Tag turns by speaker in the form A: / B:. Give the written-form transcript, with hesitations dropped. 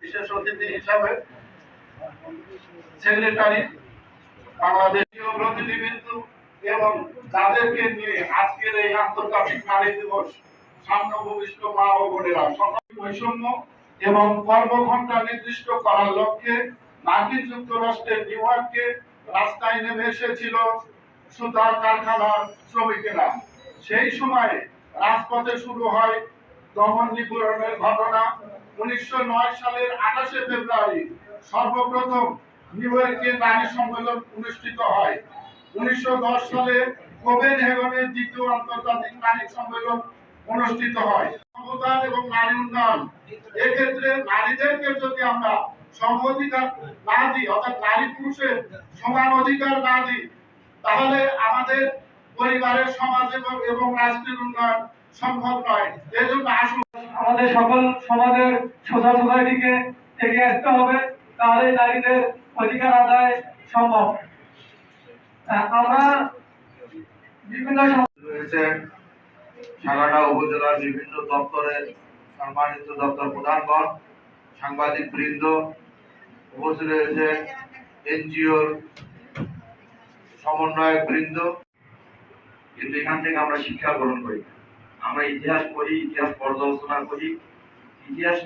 A: বিশেষ অতিথি হিসাবে সেক্রেটারি বাংলাদেশীয় প্রতিনিধিত্ব এবং তাদেরকে নিয়ে আজকের এই আন্তর্জাতিক নারী দিবস সামনে মা ও বোনেরা সকল বৈষম্য এবং কর্মঘণ্টা নির্দিষ্ট করার লক্ষ্যে মার্কিন যুক্তরাষ্ট্রের নিউ ইয়র্কে রাস্তায় নেমে এসেছিল সুতার কারখানার শ্রমিকেরা। সেই সময়ে রাজপথে শুরু হয় দমন নিপীড়নের ঘটনা। 1909 সালের 28 ফেব্রুয়ারি সর্বপ্রথম নিউ ইয়র্কে নারী সম্মেলন অনুষ্ঠিত হয়। 1910 সালে কোপেনহেগনে দ্বিতীয় আন্তর্জাতিক নারী সম্মেলন অনুষ্ঠিত হয়। সমতা এবং নারী উন্নয়ন, এক্ষেত্রে নারীদেরকে যদি আমরা সম অধিকার না দিই, অর্থাৎ নারী পুরুষের সমান অধিকার না দিই, তাহলে আমাদের পরিবারের, সমাজ এবং রাষ্ট্রের উন্নয়ন সম্ভব নয়। এই জন্য আসুন
B: আমাদের সকল সমাজের সোসাইটিকে এগিয়ে আসতে হবে, তাহলে নারীদের অধিকার আদায় সম্ভব। আমরা বিভিন্ন
A: রয়েছে সাগাটা উপজেলার বিভিন্ন দপ্তরের সম্মানিত দপ্তর প্রধানগণ, সাংবাদিক বৃন্দ, উপস্থিত রয়েছে এনজিওর সমন্বয়ক বৃন্দ।
C: কিন্তু এখান থেকে আমরা শিক্ষা গ্রহণ করি, আমরা ইতিহাস পড়ি, ইতিহাস পর্যালোচনা করি, ইতিহাস